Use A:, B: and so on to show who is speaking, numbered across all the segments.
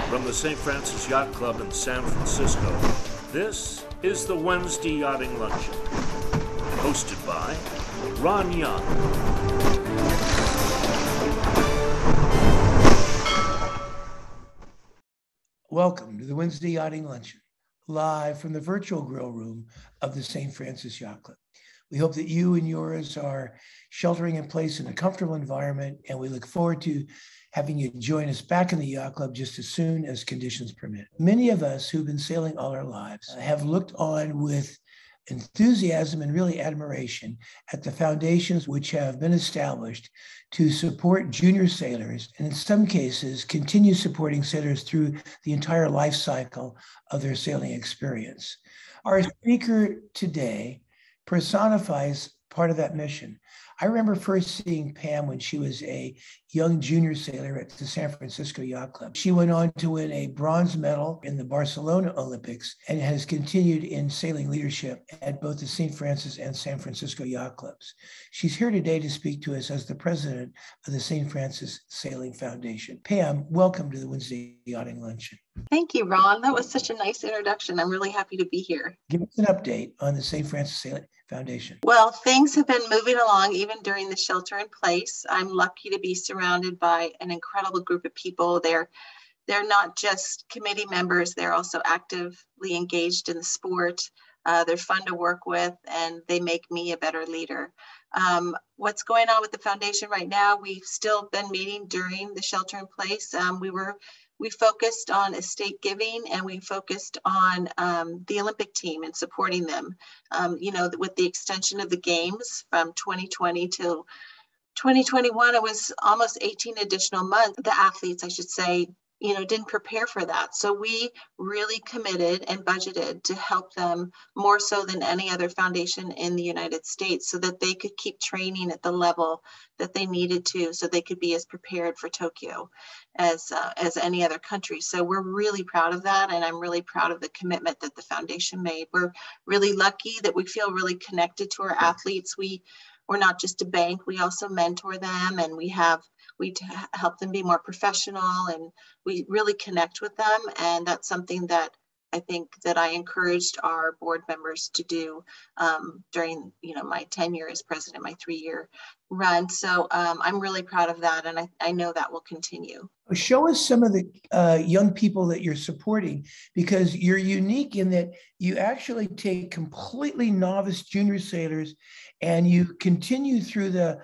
A: From the St. Francis Yacht Club in San Francisco, this is the Wednesday Yachting Luncheon, hosted by Ron Young.
B: Welcome to the Wednesday Yachting Luncheon, live from the virtual grill room of the St. Francis Yacht Club. We hope that you and yours are sheltering in place in a comfortable environment, and we look forward to having you join us back in the yacht club just as soon as conditions permit. Many of us who've been sailing all our lives have looked on with enthusiasm and really admiration at the foundations which have been established to support junior sailors, and in some cases continue supporting sailors through the entire life cycle of their sailing experience. Our speaker today personifies part of that mission. I remember first seeing Pam when she was a young junior sailor at the San Francisco Yacht Club. She went on to win a bronze medal in the Barcelona Olympics and has continued in sailing leadership at both the St. Francis and San Francisco Yacht Clubs. She's here today to speak to us as the president of the St. Francis Sailing Foundation. Pam, welcome to the Wednesday Yachting Luncheon.
C: Thank you, Ron. That was such a nice introduction. I'm really happy to be here.
B: Give us an update on the St. Francis Sailing Foundation.
C: Well, things have been moving along even during the shelter in place. I'm lucky to be surrounded by an incredible group of people. They're not just committee members, they're also actively engaged in the sport. They're fun to work with, and they make me a better leader. What's going on with the foundation right now? We've still been meeting during the shelter in place. We focused on estate giving, and we focused on the Olympic team and supporting them. With the extension of the games from 2020 till 2021, it was almost 18 additional months. The athletes, I should say, didn't prepare for that. So we really committed and budgeted to help them more so than any other foundation in the United States, so that they could keep training at the level that they needed to, so they could be as prepared for Tokyo as any other country. So we're really proud of that. And I'm really proud of the commitment that the foundation made. We're really lucky that we feel really connected to our athletes. We're not just a bank, we also mentor them, and we help them be more professional, and we really connect with them. And that's something that I think that I encouraged our board members to do during my tenure as president, my 3-year run. So I'm really proud of that, and I know that will continue.
B: Show us some of the young people that you're supporting, because you're unique in that you actually take completely novice junior sailors and you continue through the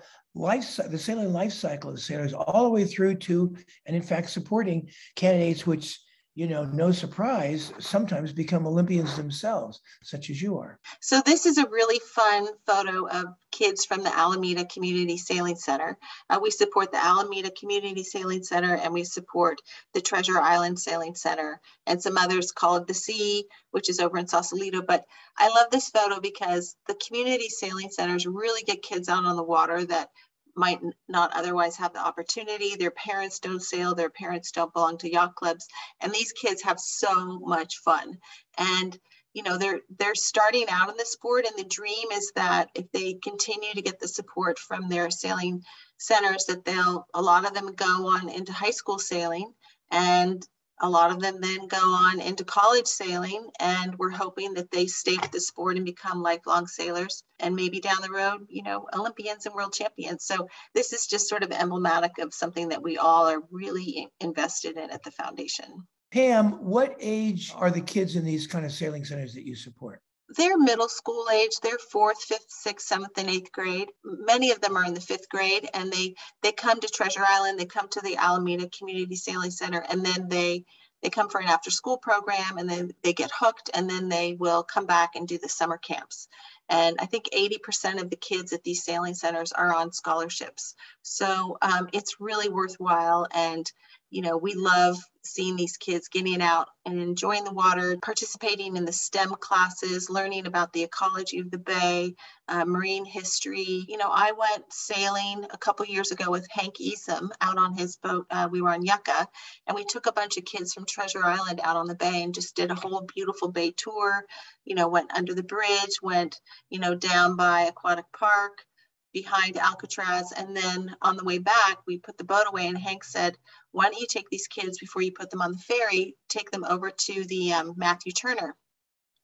B: sailing life cycle of the sailors all the way through to, and in fact, supporting candidates which, no surprise, sometimes become Olympians themselves, such as you are.
C: So this is a really fun photo of kids from the Alameda Community Sailing Center. We support the Alameda Community Sailing Center, and we support the Treasure Island Sailing Center, and some others call it the Sea, which is over in Sausalito. But I love this photo because the community sailing centers really get kids out on the water that might not otherwise have the opportunity. Their parents don't sail, their parents don't belong to yacht clubs, and these kids have so much fun. And they're starting out in the sport, and the dream is that if they continue to get the support from their sailing centers, that a lot of them go on into high school sailing, and a lot of them then go on into college sailing, and we're hoping that they stay with the sport and become lifelong sailors, and maybe down the road, Olympians and world champions. So this is just sort of emblematic of something that we all are really invested in at the foundation.
B: Pam, what age are the kids in these kind of sailing centers that you support?
C: They're middle school age. They're 4th, 5th, 6th, 7th, and 8th grade. Many of them are in the 5th grade, and they come to Treasure Island. They come to the Alameda Community Sailing Center, and then they come for an after-school program, and then they get hooked, and then they will come back and do the summer camps. And I think 80% of the kids at these sailing centers are on scholarships. So it's really worthwhile. And we love seeing these kids getting out and enjoying the water, participating in the STEM classes, learning about the ecology of the bay, marine history. I went sailing a couple years ago with Hank Easom out on his boat. We were on Yucca, and we took a bunch of kids from Treasure Island out on the bay and just did a whole beautiful bay tour. Went under the bridge, went, down by Aquatic Park, behind Alcatraz. And then on the way back, we put the boat away, and Hank said, why don't you take these kids before you put them on the ferry, take them over to the Matthew Turner.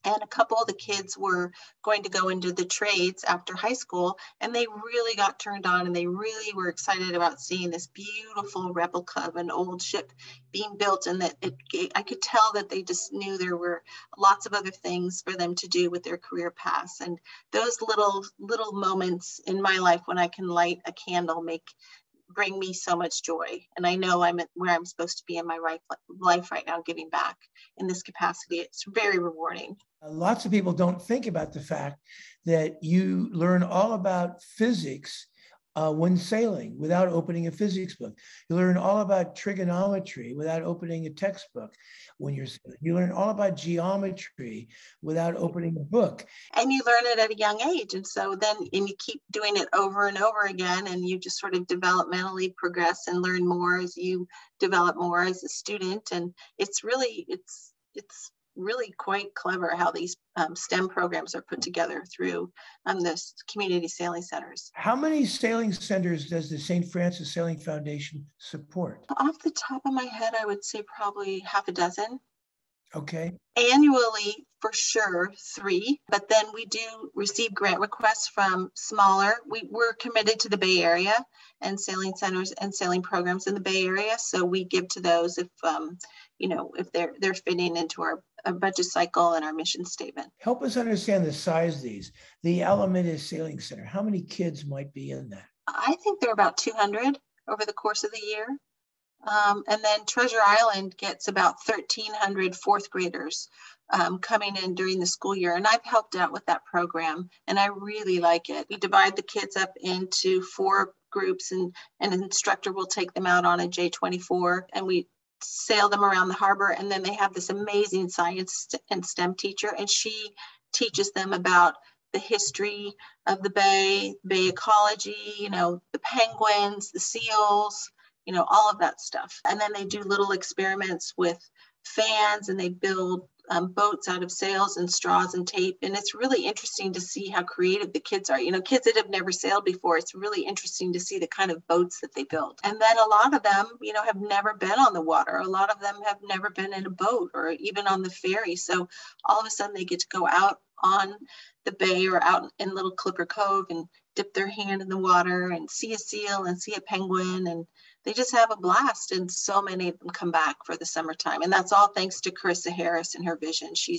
C: And a couple of the kids were going to go into the trades after high school, and they really got turned on, and they really were excited about seeing this beautiful replica of an old ship being built. And that I could tell that they just knew there were lots of other things for them to do with their career paths. And those little moments in my life when I can light a candle bring me so much joy. And I know I'm at where I'm supposed to be in my life right now, giving back in this capacity. It's very rewarding.
B: Lots of people don't think about the fact that you learn all about physics when sailing without opening a physics book. You learn all about trigonometry without opening a textbook when you're sailing. You learn all about geometry without opening a book.
C: And you learn it at a young age. And so then you keep doing it over and over again, and you just sort of developmentally progress and learn more as you develop more as a student. And it's really quite clever how these STEM programs are put together through the community sailing centers.
B: How many sailing centers does the St. Francis Sailing Foundation support?
C: Off the top of my head, I would say probably half a dozen.
B: Okay.
C: Annually, for sure, 3, but then we do receive grant requests from smaller. We're committed to the Bay Area and sailing centers and sailing programs in the Bay Area, so we give to those if if they're fitting into our budget cycle and our mission statement.
B: Help us understand the size of these. The Alameda Sailing Center, how many kids might be in that?
C: I think there are about 200 over the course of the year. And then Treasure Island gets about 1,300 fourth graders coming in during the school year. And I've helped out with that program, and I really like it. We divide the kids up into 4 groups, and an instructor will take them out on a J24, and we sail them around the harbor. And then they have this amazing science and STEM teacher, and she teaches them about the history of the bay ecology, the penguins, the seals, all of that stuff. And then they do little experiments with fans, and they build boats out of sails and straws and tape. And it's really interesting to see how creative the kids are. Kids that have never sailed before, it's really interesting to see the kind of boats that they build. And then a lot of them, have never been on the water. A lot of them have never been in a boat or even on the ferry. So all of a sudden they get to go out on the bay or out in Little Clipper Cove and dip their hand in the water and see a seal and see a penguin, and they just have a blast. And so many of them come back for the summertime, and that's all thanks to Carissa Harris and her vision. She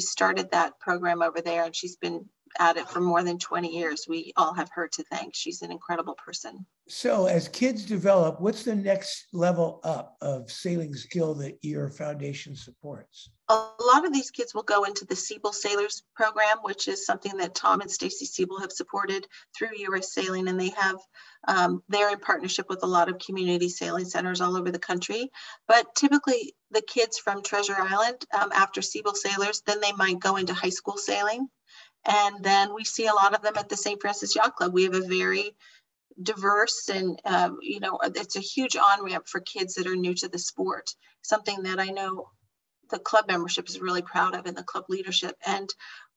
C: started that program over there, and she's been at it for more than 20 years. We all have her to thank. She's an incredible person.
B: So as kids develop, what's the next level up of sailing skill that your foundation supports?
C: A lot of these kids will go into the Siebel Sailors program, which is something that Tom and Stacy Siebel have supported through US Sailing, and they have they're in partnership with a lot of community sailing centers all over the country. But typically the kids from Treasure Island, after Siebel Sailors, then they might go into high school sailing. And then we see a lot of them at the St. Francis Yacht Club. We have a very diverse and, it's a huge on-ramp for kids that are new to the sport, something that I know the club membership is really proud of, and the club leadership. And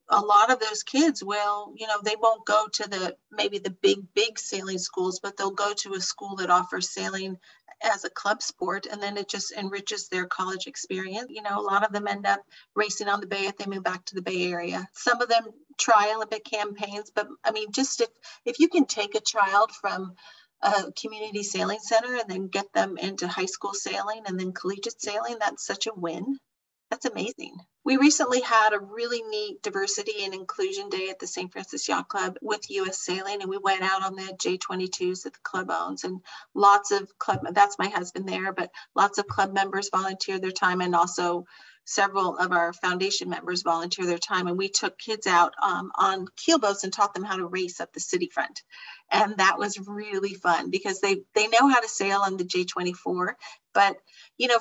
C: a lot of those kids will, they won't go to maybe the big sailing schools, but they'll go to a school that offers sailing as a club sport, and then it just enriches their college experience. A lot of them end up racing on the bay if they move back to the Bay Area. Some of them try Olympic campaigns, but I mean, just if you can take a child from a community sailing center and then get them into high school sailing and then collegiate sailing, that's such a win. That's amazing. We recently had a really neat diversity and inclusion day at the St. Francis Yacht Club with US Sailing, and we went out on the J22s that the club owns, and lots of that's my husband there, but lots of club members volunteered their time, and also several of our foundation members volunteer their time. And we took kids out on keelboats and taught them how to race up the city front. And that was really fun because they know how to sail on the J24. But,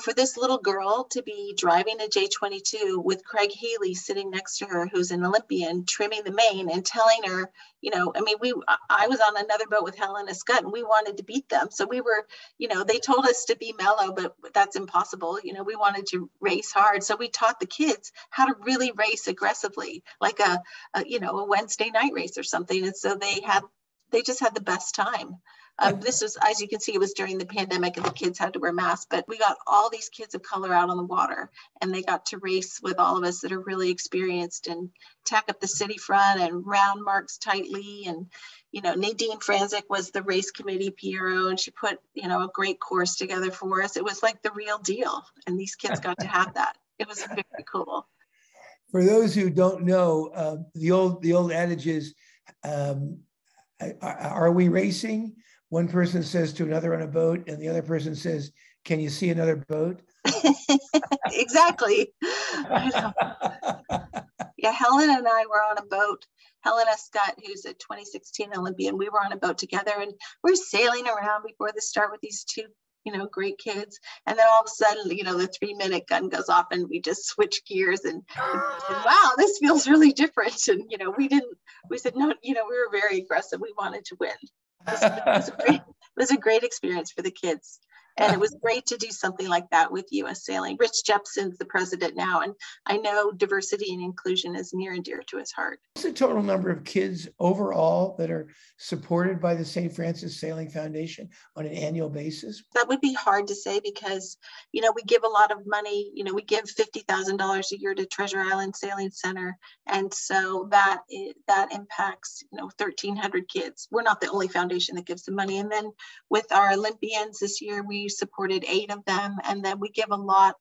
C: for this little girl to be driving a J22 with Craig Healy sitting next to her, who's an Olympian, trimming the main and telling her, I was on another boat with Helena Scott and we wanted to beat them. So we were, they told us to be mellow, but that's impossible. We wanted to race hard. So we taught the kids how to really race aggressively, like a Wednesday night race or something. And so they just had the best time. This was, as you can see, it was during the pandemic and the kids had to wear masks, but we got all these kids of color out on the water and they got to race with all of us that are really experienced and tack up the city front and round marks tightly. And, you know, Nadine Franzik was the race committee PRO and she put, you know, a great course together for us. It was like the real deal. And these kids got to have that. It was very cool.
B: For those who don't know, the old adage is, are we racing? One person says to another on a boat, and the other person says, "Can you see another boat?"
C: Exactly. Yeah, Helen and I were on a boat. Helena Scott, who's a 2016 Olympian, we were on a boat together, and we're sailing around before the start with these two, you know, great kids. And then all of a sudden, you know, the 3-minute gun goes off and we just switch gears and wow, this feels really different. And, you know, we said, no, you know, we were very aggressive. We wanted to win. It was a great experience for the kids. And it was great to do something like that with U.S. Sailing. Rich Jepson's the president now, and I know diversity and inclusion is near and dear to his heart.
B: What's the total number of kids overall that are supported by the St. Francis Sailing Foundation on an annual basis?
C: That would be hard to say because, you know, we give a lot of money. You know, we give $50,000 a year to Treasure Island Sailing Center. And so that impacts, you know, 1,300 kids. We're not the only foundation that gives the money. And then with our Olympians this year, we supported 8 of them. And then we give a lot,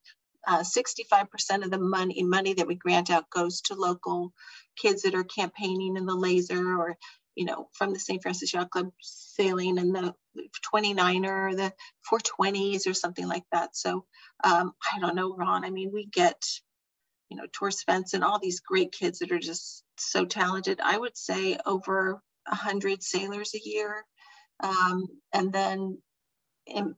C: 65% of the money that we grant out goes to local kids that are campaigning in the laser or, you know, from the St. Francis Yacht Club sailing in the 29er or the 420s or something like that. So I don't know, Ron, I mean, we get, you know, Tor Spence and all these great kids that are just so talented. I would say over 100 sailors a year. And then,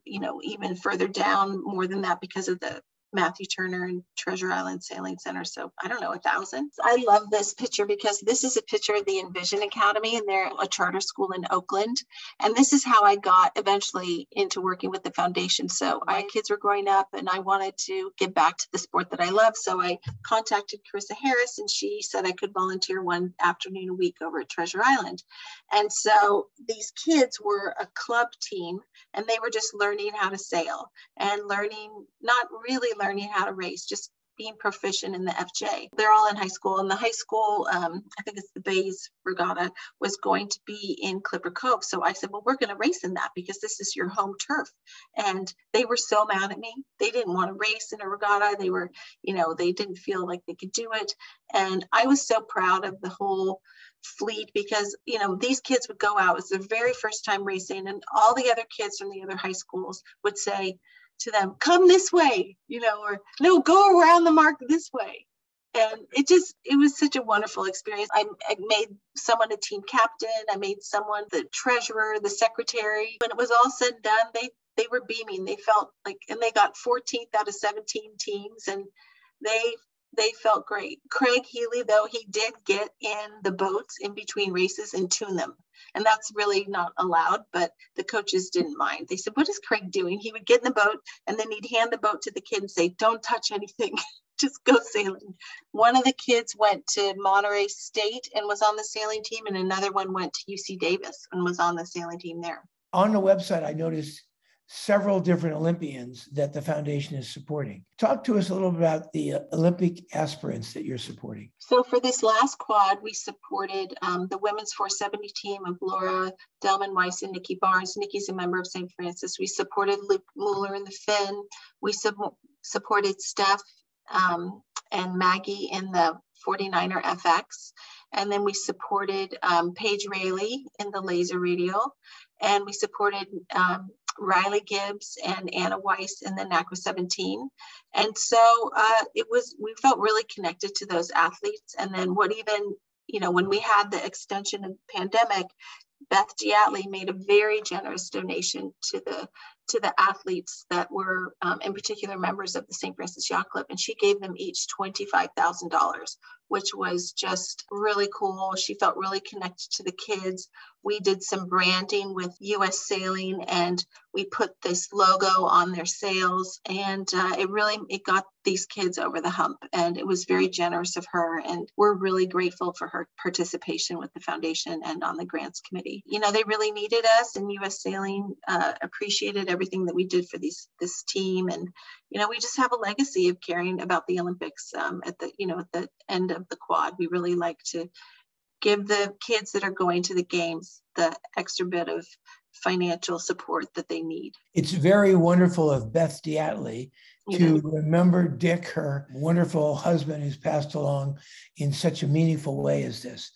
C: you know, even further down more than that because of the Matthew Turner and Treasure Island Sailing Center. So I don't know, 1,000. I love this picture because this is a picture of the Envision Academy, and they're a charter school in Oakland. And this is how I got eventually into working with the foundation. So my kids were growing up and I wanted to give back to the sport that I love. So I contacted Carissa Harris and she said I could volunteer one afternoon a week over at Treasure Island. And so these kids were a club team and they were just learning how to sail and not really learning how to race, just being proficient in the FJ. They're all in high school, and the high school, I think it's the Bays Regatta, was going to be in Clipper Cove. So I said, well, we're going to race in that because this is your home turf. And they were so mad at me. They didn't want to race in a regatta. They were, you know, they didn't feel like they could do it. And I was so proud of the whole fleet because, you know, these kids would go out. It was their very first time racing, and all the other kids from the other high schools would say to them, come this way, you know, or no, go around the mark this way. And it was such a wonderful experience. I made someone a team captain. I made someone the treasurer, the secretary. When it was all said and done, they were beaming. They felt like, and they got 14th out of 17 teams, and they felt great. Craig Healy, though, he did get in the boats in between races and tune them. And that's really not allowed, but the coaches didn't mind. They said, what is Craig doing? He would get in the boat and then he'd hand the boat to the kid and say, don't touch anything, just go sailing. One of the kids went to Monterey State and was on the sailing team, and another one went to UC Davis and was on the sailing team there.
B: On the website, I noticed several different Olympians that the foundation is supporting. Talk to us a little bit about the Olympic aspirants that you're supporting.
C: So for this last quad, we supported the women's 470 team of Laura Delman-Weiss and Nikki Barnes. Nikki's a member of St. Francis. We supported Luke Mueller in the Finn. We supported Steph and Maggie in the 49er FX. And then we supported Paige Rayleigh in the laser radial. And we supported Riley Gibbs and Anna Weiss in the NACWA 17. And so we felt really connected to those athletes. And then when we had the extension of the pandemic, Beth Diatley made a very generous donation to the to the athletes that were in particular members of the St. Francis Yacht Club, and she gave them each $25,000, which was just really cool. She felt really connected to the kids. We did some branding with US Sailing, and we put this logo on their sails, and it got these kids over the hump, and it was very generous of her, and we're really grateful for her participation with the foundation and on the grants committee. You know, they really needed us, and US Sailing appreciated everything that we did for this team, and you know, we just have a legacy of caring about the Olympics at the end of the quad. We really like to give the kids that are going to the games the extra bit of financial support that they need.
B: It's very wonderful of Beth Diatley to remember Dick, her wonderful husband who's passed along, in such a meaningful way as this.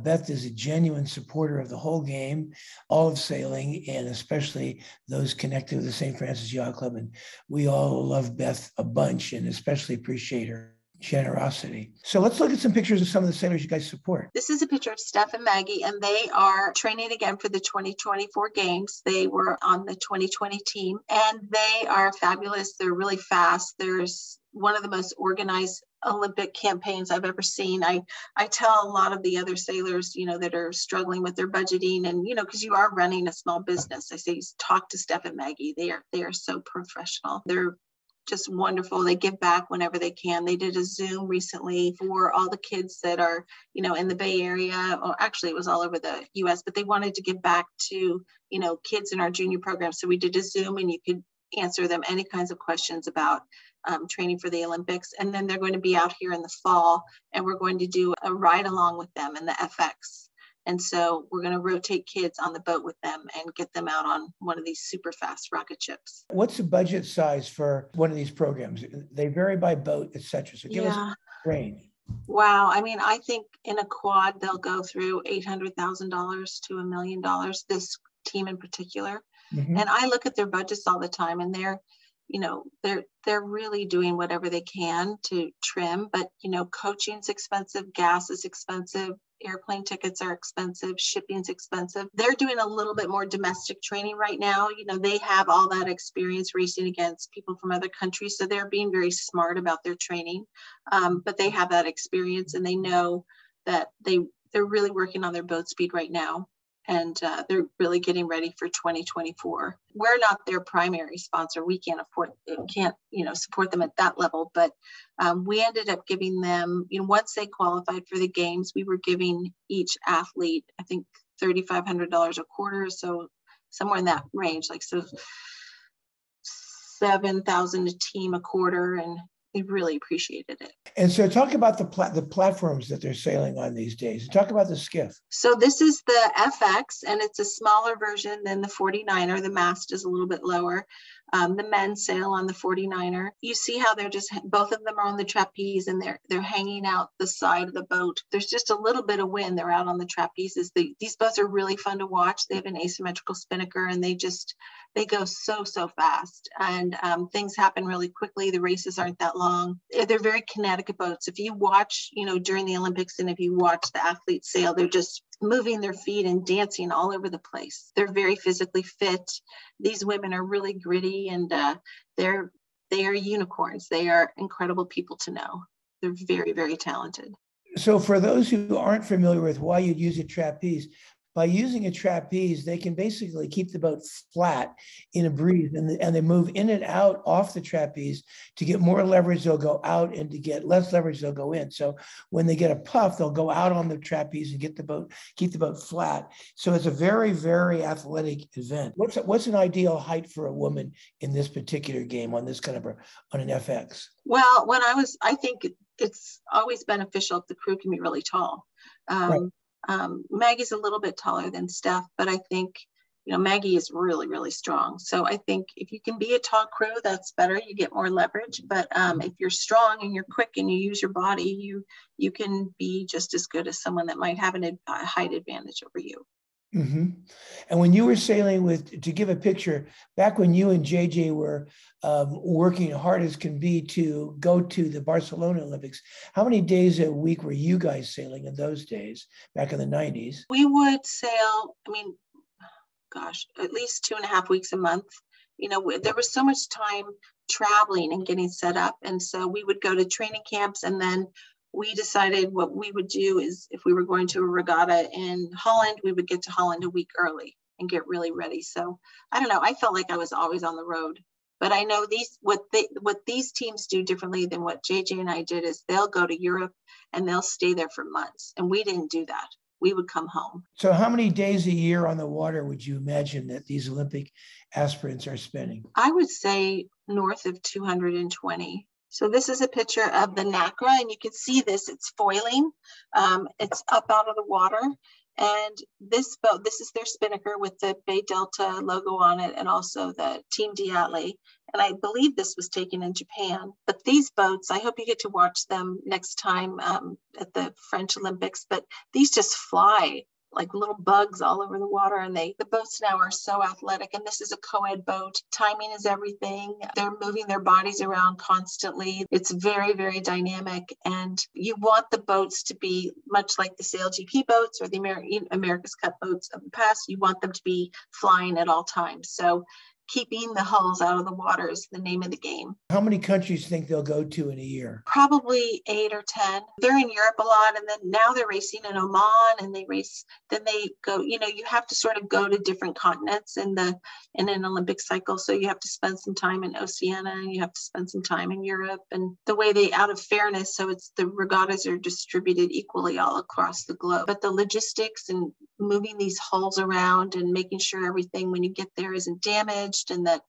B: Beth is a genuine supporter of the whole game, all of sailing, and especially those connected with the St. Francis Yacht Club. And we all love Beth a bunch and especially appreciate her generosity. So let's look at some pictures of some of the sailors you guys support.
C: This is a picture of Steph and Maggie, and they are training again for the 2024 games. They were on the 2020 team, and they are fabulous. They're really fast. There's one of the most organized Olympic campaigns I've ever seen. I tell a lot of the other sailors, you know, that are struggling with their budgeting, and, you know, because you are running a small business, I say, talk to Steph and Maggie. They are so professional. They're just wonderful. They give back whenever they can. They did a Zoom recently for all the kids that are, you know, in the Bay Area, or actually it was all over the US, but they wanted to give back to, you know, kids in our junior program. So we did a Zoom, and you could answer them any kinds of questions about training for the Olympics. And then they're going to be out here in the fall, and we're going to do a ride along with them in the FX. And so we're going to rotate kids on the boat with them and get them out on one of these super fast rocket ships.
B: What's the budget size for one of these programs? They vary by boat, et cetera. So give us a range.
C: Wow. I mean, I think in a quad, they'll go through $800,000 to $1 million, this team in particular. Mm-hmm. And I look at their budgets all the time, and they're really doing whatever they can to trim, but, you know, coaching's expensive, gas is expensive, airplane tickets are expensive, shipping's expensive. They're doing a little bit more domestic training right now. You know, they have all that experience racing against people from other countries, so they're being very smart about their training. But they have that experience, and they know that they're really working on their boat speed right now. And they're really getting ready for 2024. We're not their primary sponsor. We can't support them at that level. But we ended up giving them, you know, once they qualified for the games, we were giving each athlete, I think, $3,500 a quarter. So somewhere in that range, like so $7,000 a team a quarter, and they really appreciated it.
B: And so talk about the platforms that they're sailing on these days. Talk about the skiff.
C: So this is the FX, and it's a smaller version than the 49er. The mast is a little bit lower. The men sail on the 49er. You see how they're just, both of them are on the trapeze, and they're hanging out the side of the boat. There's just a little bit of wind. They're out on the trapezes. These boats are really fun to watch. They have an asymmetrical spinnaker, and they go so fast, and things happen really quickly. The races aren't that long. They're very kinetic boats. If you watch, you know, during the Olympics, and if you watch the athletes sail, they're just moving their feet and dancing all over the place. They're very physically fit. These women are really gritty, and they are unicorns. They are incredible people to know. They're very, very talented.
B: So for those who aren't familiar with why you'd use a trapeze, by using a trapeze, they can basically keep the boat flat in a breeze, and they move in and out off the trapeze. To get more leverage, they'll go out, and to get less leverage, they'll go in. So when they get a puff, they'll go out on the trapeze and keep the boat flat. So it's a very, very athletic event. What's an ideal height for a woman in this particular game on this kind of on an FX?
C: Well, I think it's always beneficial if the crew can be really tall. Right. Maggie's a little bit taller than Steph, but I think, you know, Maggie is really, really strong. So I think if you can be a tall crew, that's better. You get more leverage. But if you're strong and you're quick and you use your body, you can be just as good as someone that might have a height advantage over you.
B: Mm-hmm. And when you were sailing to give a picture, back when you and JJ were working hard as can be to go to the Barcelona Olympics, how many days a week were you guys sailing in those days, back in the 90s?
C: We would sail, at least 2.5 weeks a month. there was so much time traveling and getting set up. And so we would go to training camps, and then we decided what we would do is if we were going to a regatta in Holland, we would get to Holland a week early and get really ready. So I don't know, I felt like I was always on the road. But I know what these teams do differently than what JJ and I did is they'll go to Europe and they'll stay there for months. And we didn't do that. We would come home.
B: So how many days a year on the water would you imagine that these Olympic aspirants are spending?
C: I would say north of 220. So this is a picture of the NACRA, and you can see this, it's foiling. It's up out of the water. And this boat, this is their spinnaker with the Bay Delta logo on it, and also the Team Diatley. And I believe this was taken in Japan. But these boats, I hope you get to watch them next time at the French Olympics, but these just fly like little bugs all over the water. And the boats now are so athletic. And this is a co-ed boat. Timing is everything. They're moving their bodies around constantly. It's very, very dynamic. And you want the boats to be much like the Sail GP boats or the America's Cup boats of the past. You want them to be flying at all times. So keeping the hulls out of the water is the name of the game.
B: How many countries think they'll go to in a year?
C: Probably 8 or 10. They're in Europe a lot, and then now they're racing in Oman, and they go, you have to sort of go to different continents in an Olympic cycle. So you have to spend some time in Oceania, and you have to spend some time in Europe. And the way out of fairness, so it's the regattas are distributed equally all across the globe. But the logistics and moving these hulls around and making sure everything when you get there isn't damaged, and that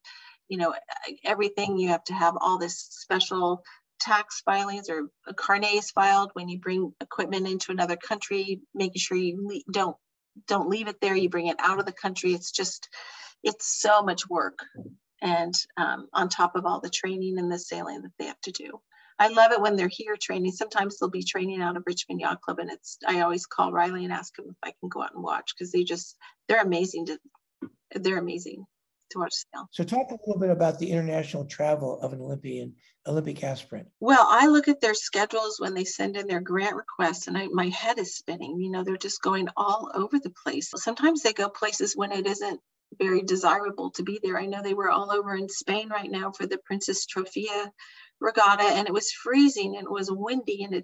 C: everything, you have to have all this special tax filings or carnets filed when you bring equipment into another country, making sure you don't leave it there, you bring it out of the country. It's so much work, and on top of all the training and the sailing that they have to do. I love it when they're here training. Sometimes they'll be training out of Richmond Yacht Club, and I always call Riley and ask him if I can go out and watch, because they're amazing to watch sail.
B: So talk a little bit about the international travel of an Olympic aspirant.
C: Well, I look at their schedules when they send in their grant requests, and my head is spinning. They're just going all over the place. Sometimes they go places when it isn't very desirable to be there. I know they were all over in Spain right now for the Princess Trofia regatta, and it was freezing and it was windy, and they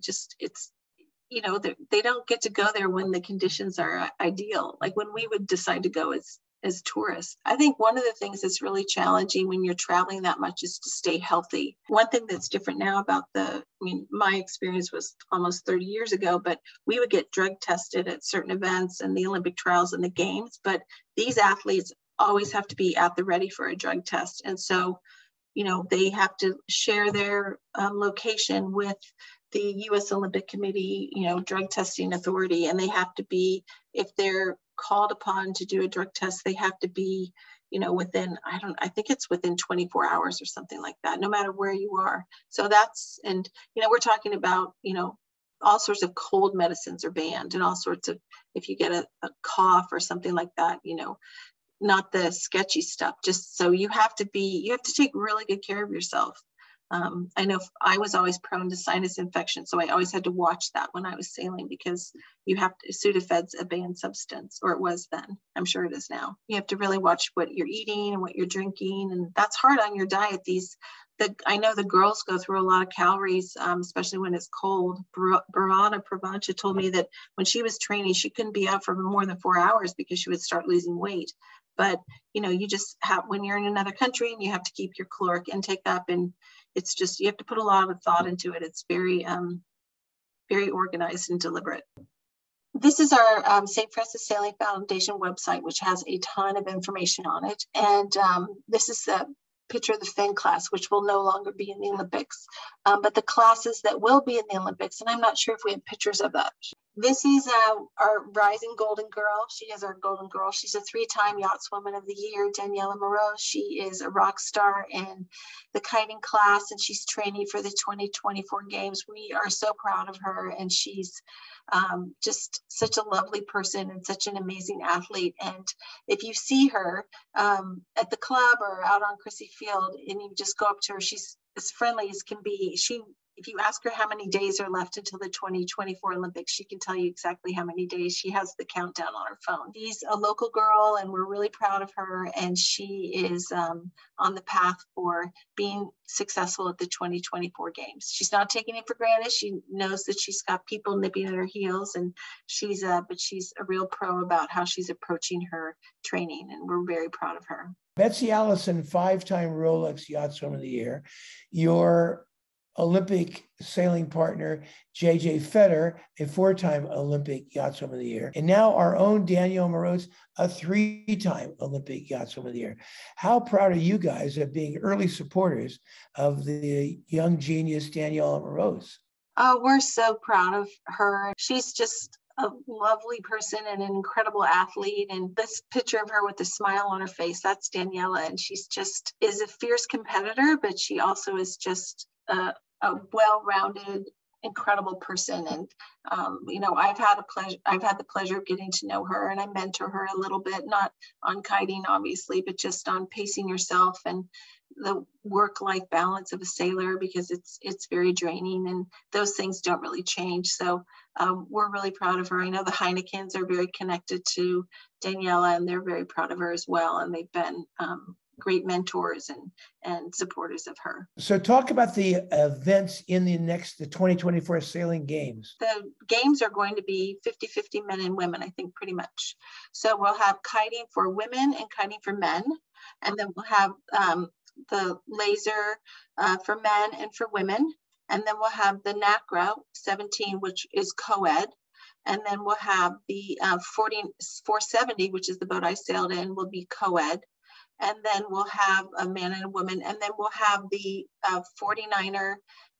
C: don't get to go there when the conditions are ideal. Like when we would decide to go as tourists. I think one of the things that's really challenging when you're traveling that much is to stay healthy. One thing that's different now about my experience was almost 30 years ago, but we would get drug tested at certain events and the Olympic trials and the games, but these athletes always have to be at the ready for a drug test. And so, they have to share their location with the U.S. Olympic Committee, drug testing authority, and they have to be, if they're called upon to do a drug test, they have to be, within, I think it's within 24 hours or something like that, no matter where you are. So we're talking about, all sorts of cold medicines are banned, and all sorts of, if you get a cough or something like that, not the sketchy stuff, just so you have to take really good care of yourself. I know I was always prone to sinus infection, so I always had to watch that when I was sailing, because Sudafed's a banned substance, or it was then. I'm sure it is now. You have to really watch what you're eating and what you're drinking, and that's hard on your diet. I know the girls go through a lot of calories, especially when it's cold. Barana Provancha told me that when she was training, she couldn't be out for more than 4 hours because she would start losing weight. But, you just have, when you're in another country and you have to keep your caloric intake up, and it's just, you have to put a lot of thought into it. It's very, very organized and deliberate. This is our St. Francis Sailing Foundation website, which has a ton of information on it. And this is a picture of the Finn class, which will no longer be in the Olympics, but the classes that will be in the Olympics, and I'm not sure if we have pictures of that. This is our rising golden girl. She is our golden girl. She's a 3-time Yachtswoman of the Year, Daniela Moreau. She is a rock star in the kiting class, and she's training for the 2024 games. We are so proud of her, and she's just such a lovely person and such an amazing athlete. And if you see her at the club or out on Chrissy Field, and you just go up to her, she's as friendly as can be. She if you ask her how many days are left until the 2024 Olympics, she can tell you exactly how many days. She has the countdown on her phone. She's a local girl, and we're really proud of her. And she is on the path for being successful at the 2024 games. She's not taking it for granted. She knows that she's got people nipping at her heels, and she's a real pro about how she's approaching her training, and we're very proud of her.
B: Betsy Allison, 5-time Rolex Yachtswoman of the Year. Your Olympic sailing partner, JJ Fetter, a 4-time Olympic Yachtswoman of the Year. And now our own Danielle Moroz, a 3-time Olympic Yachtswoman of the Year. How proud are you guys of being early supporters of the young genius Danielle Moroz?
C: Oh, we're so proud of her. She's just a lovely person and an incredible athlete. And this picture of her with a smile on her face, that's Daniela. And she's just is a fierce competitor, but she also is just a well-rounded, incredible person. And I've had the pleasure of getting to know her, and I mentor her a little bit, not on kiting obviously, but just on pacing yourself and the work-life balance of a sailor, because it's very draining, and those things don't really change. So we're really proud of her. I know the Heinekens are very connected to Daniela, and they're very proud of her as well. And they've been great mentors and supporters of her.
B: So talk about the events in the 2024 Sailing Games.
C: The games are going to be 50-50 men and women, I think, pretty much. So we'll have kiting for women and kiting for men. And then we'll have the laser for men and for women. And then we'll have the NACRA 17, which is co-ed. And then we'll have the 470, which is the boat I sailed in, will be co-ed. And then we'll have a man and a woman. And then we'll have the 49er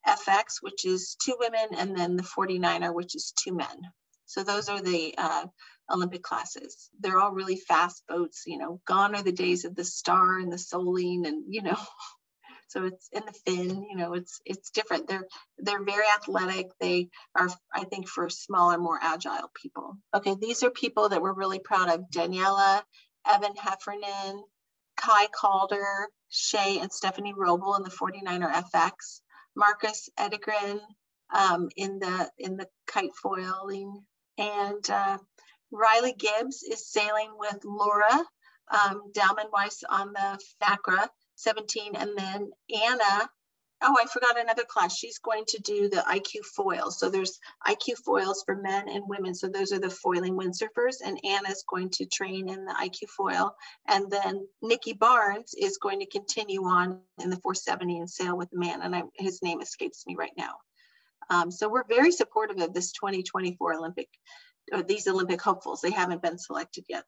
C: FX, which is 2 women, and then the 49er, which is 2 men. So those are the Olympic classes. They're all really fast boats. Gone are the days of the Star and the Soling, and so it's in the fin. It's different. They're very athletic. They are, I think, for smaller, more agile people. Okay, these are people that we're really proud of: Daniela, Evan Heffernan, Kai Calder, Shay and Stephanie Roble in the 49er FX, Marcus Edegren in the kite foiling, and Riley Gibbs is sailing with Laura Dalman-Weiss on the NACRA 17, and then Anna. Oh, I forgot another class. She's going to do the IQ foils. So there's IQ foils for men and women. So those are the foiling windsurfers. And Anna's going to train in the IQ foil. And then Nikki Barnes is going to continue on in the 470 and sail with the man. And his name escapes me right now. So we're very supportive of this 2024 these Olympic hopefuls. They haven't been selected yet.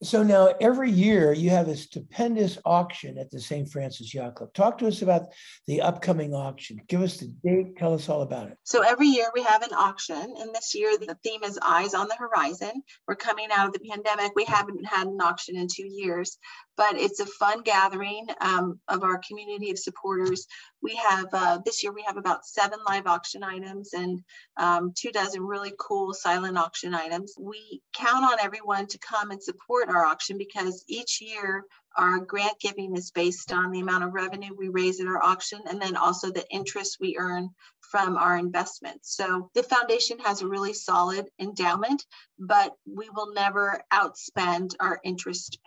B: So now every year you have a stupendous auction at the St. Francis Yacht Club. Talk to us about the upcoming auction. Give us the date. Tell us all about it.
C: So every year we have an auction, and this year the theme is Eyes on the Horizon. We're coming out of the pandemic. We haven't had an auction in 2 years, but it's a fun gathering of our community of supporters. We have this year we have about 7 live auction items and 24 really cool silent auction items. We count on everyone to come and support our auction, because each year our grant giving is based on the amount of revenue we raise at our auction, and then also the interest we earn from our investments. So the foundation has a really solid endowment, but we will never outspend our interest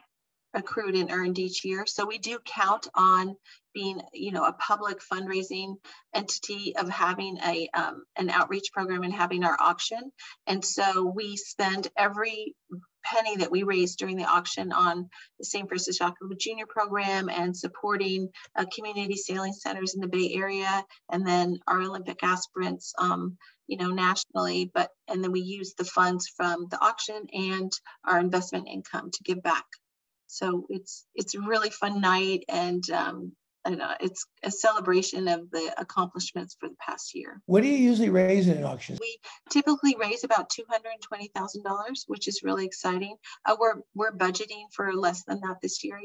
C: accrued and earned each year. So we do count on being, a public fundraising entity, of having an outreach program and having our auction. And so we spend every penny that we raise during the auction on the St. Francis Yacht Club Junior program and supporting community sailing centers in the Bay Area, and then our Olympic aspirants, nationally. And then we use the funds from the auction and our investment income to give back. So it's a really fun night, and it's a celebration of the accomplishments for the past year.
B: What do you usually raise in an auction?
C: We typically raise about $220,000, which is really exciting. We're budgeting for less than that this year.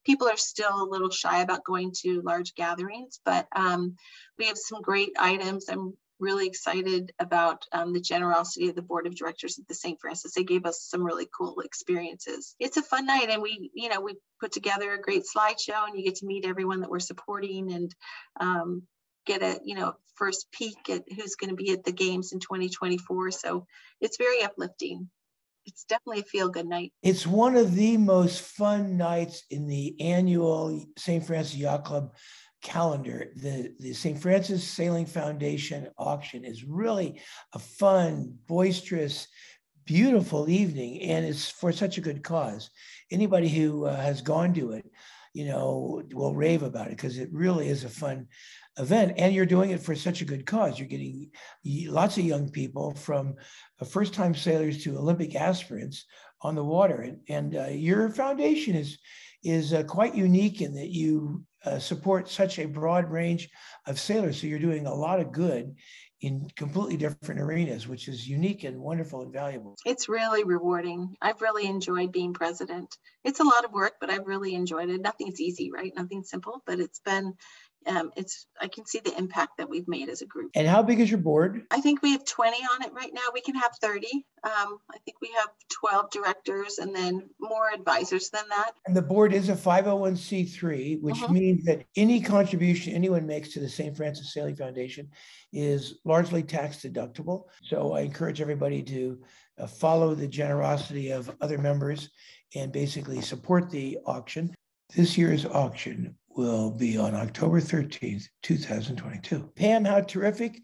C: People are still a little shy about going to large gatherings, but we have some great items. I'm really excited about the generosity of the board of directors at the St. Francis. They gave us some really cool experiences. It's a fun night, and we put together a great slideshow, and you get to meet everyone that we're supporting, and get a, first peek at who's going to be at the games in 2024. So it's very uplifting. It's definitely a feel-good night.
B: It's one of the most fun nights in the annual St. Francis Yacht Club calendar. The St. Francis Sailing Foundation auction is really a fun, boisterous, beautiful evening, and it's for such a good cause. Anybody who has gone to it, will rave about it, because it really is a fun event, and you're doing it for such a good cause. You're getting lots of young people, from first-time sailors to Olympic aspirants, on the water, and your foundation is quite unique in that you support such a broad range of sailors. So you're doing a lot of good in completely different arenas, which is unique and wonderful and valuable.
C: It's really rewarding. I've really enjoyed being president. It's a lot of work, but I've really enjoyed it. Nothing's easy, right? Nothing's simple, but it's been, I can see the impact that we've made as a group.
B: And how big is your board?
C: I think we have 20 on it right now. We can have 30. I think we have 12 directors and then more advisors than that. And
B: the board is a 501c3, which means that any contribution anyone makes to the St. Francis Sailing Foundation is largely tax deductible. So I encourage everybody to follow the generosity of other members and basically support the auction. This year's auction will be on October 13th, 2022. Pam, how terrific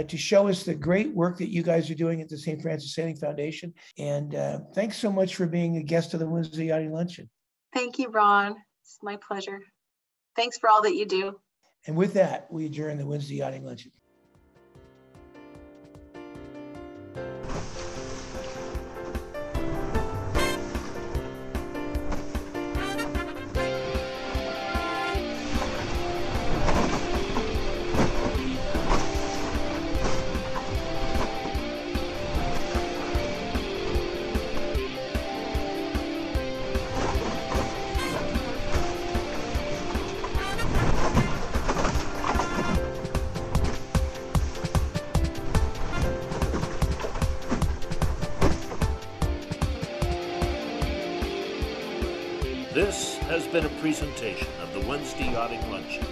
B: to show us the great work that you guys are doing at the St. Francis Sailing Foundation. And thanks so much for being a guest of the Wednesday Yachting Luncheon.
C: Thank you, Ron. It's my pleasure. Thanks for all that you do.
B: And with that, we adjourn the Wednesday Yachting Luncheon.
A: This has been a presentation of the Wednesday Yachting Luncheon.